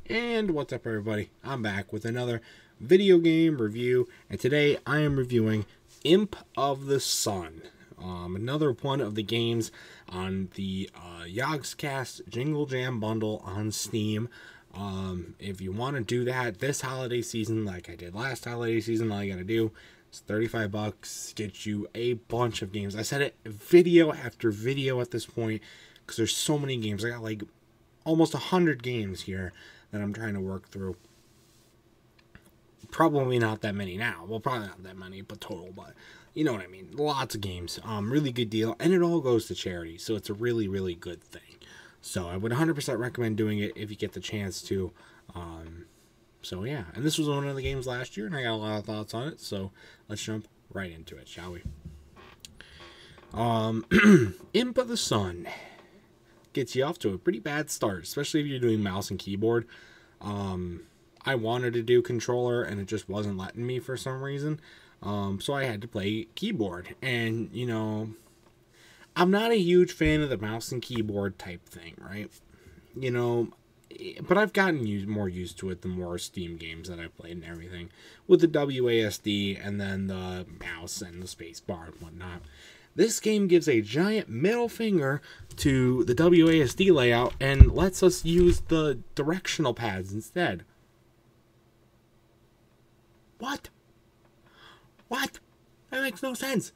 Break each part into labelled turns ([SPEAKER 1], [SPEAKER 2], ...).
[SPEAKER 1] And what's up, everybody? I'm back with another video game review, and today I am reviewing Imp of the Sun, another one of the games on the Yogscast Jingle Jam bundle on Steam. If you want to do that this holiday season, like I did last holiday season, all you gotta do is $35, get you a bunch of games. I said it video after video at this point because there's so many games. I got like almost 100 games here that I'm trying to work through. Probably not that many now. Well, probably not that many, but total. But you know what I mean. Lots of games. Really good deal. And it all goes to charity. So it's a really, really good thing. So I would 100% recommend doing it if you get the chance to. So yeah. And this was one of the games last year, and I got a lot of thoughts on it. So let's jump right into it, shall we? Imp of the Sun gets you off to a pretty bad start, especially if you're doing mouse and keyboard. I wanted to do controller and it just wasn't letting me for some reason. So I had to play keyboard, and you know, I'm not a huge fan of the mouse and keyboard type thing, right? You know, but I've gotten more used to it the more Steam games that I've played and everything, with the WASD and then the mouse and the space bar and whatnot. This game gives a giant middle finger to the WASD layout and lets us use the directional pads instead. What? What? That makes no sense.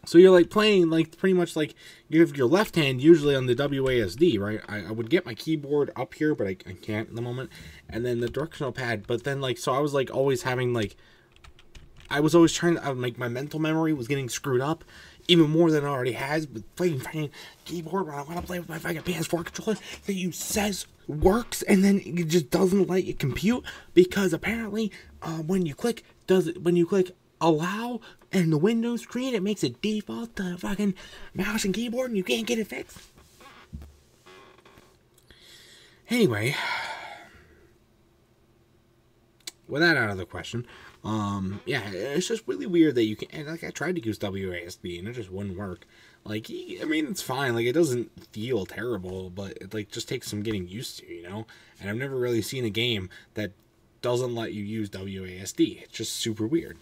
[SPEAKER 1] So you're like playing like pretty much like you have your left hand usually on the WASD, right? I would get my keyboard up here, but I can't at the moment. And then the directional pad, but then like, so I was like always having like, I was always trying to, like, my mental memory was getting screwed up even more than it already has with playing keyboard when I want to play with my fucking PS4 controller that you says works, and then it just doesn't let you compute because apparently when you click allow and the Windows screen, it makes it default to fucking mouse and keyboard and you can't get it fixed. Anyway, with that out of the question, yeah, it's just really weird that you can, and like I tried to use WASD and it just wouldn't work. Like, I mean, it's fine, like it doesn't feel terrible, but it like just takes some getting used to, you know? And I've never really seen a game that doesn't let you use WASD. It's just super weird.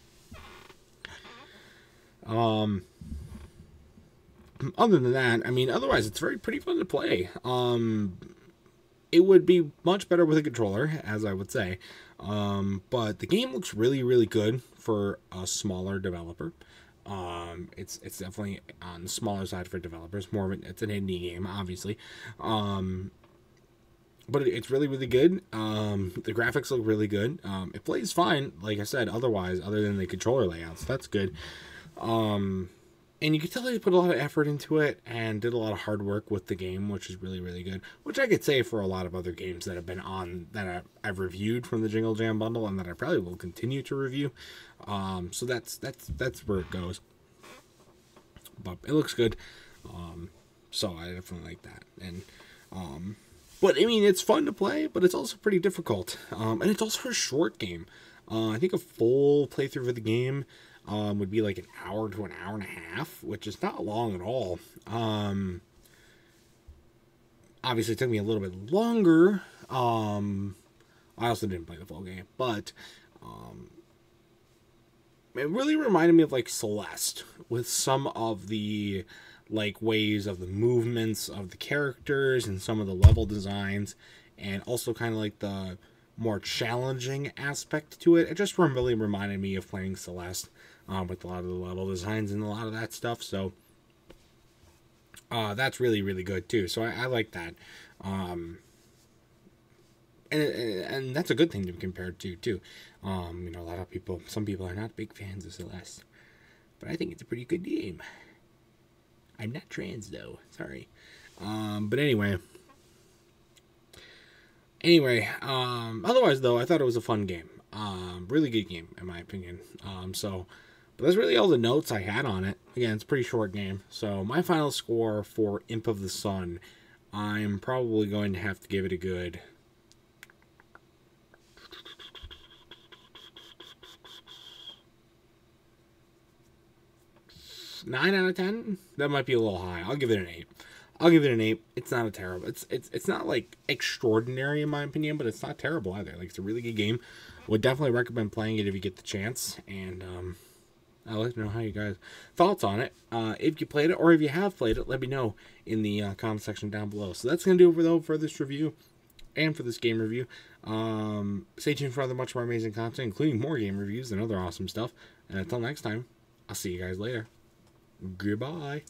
[SPEAKER 1] Other than that, I mean, otherwise it's pretty fun to play. It would be much better with a controller, as I would say. But the game looks really, really good for a smaller developer. It's definitely on the smaller side for developers. It's an indie game, obviously. But it's really, really good. The graphics look really good. It plays fine, like I said, otherwise, other than the controller layouts. That's good. And you can tell they put a lot of effort into it and did a lot of hard work with the game, which is really, really good. Which I could say for a lot of other games that have been on, that I've reviewed from the Jingle Jam bundle and that I probably will continue to review. So that's where it goes. But it looks good. So I definitely like that. And, but I mean, it's fun to play, but it's also pretty difficult. And it's also a short game. I think a full playthrough of the game would be like an hour to an hour and a half, which is not long at all. Obviously, it took me a little bit longer. I also didn't play the full game, but it really reminded me of like Celeste with some of the like ways of the movements of the characters and some of the level designs, and also kind of like the more challenging aspect to it. It just really reminded me of playing Celeste. With a lot of the level designs and a lot of that stuff, so that's really, really good too. So I like that, and that's a good thing to compare to too. You know, some people are not big fans of Celeste, but I think it's a pretty good game. I'm not trans though, sorry. But anyway, otherwise though, I thought it was a fun game. Really good game in my opinion. But that's really all the notes I had on it. Again, it's a pretty short game. So my final score for Imp of the Sun, I'm probably going to have to give it a good 9 out of 10. That might be a little high. I'll give it an 8. I'll give it an 8. It's not a terrible. It's not like extraordinary in my opinion, but it's not terrible either. Like, it's a really good game. Would definitely recommend playing it if you get the chance. And I'll let you know how you guys thoughts on it. If you played it or if you have played it, let me know in the comment section down below. So that's gonna do it for this review and for this game review. Stay tuned for other much more amazing content, including more game reviews and other awesome stuff. And until next time, I'll see you guys later. Goodbye.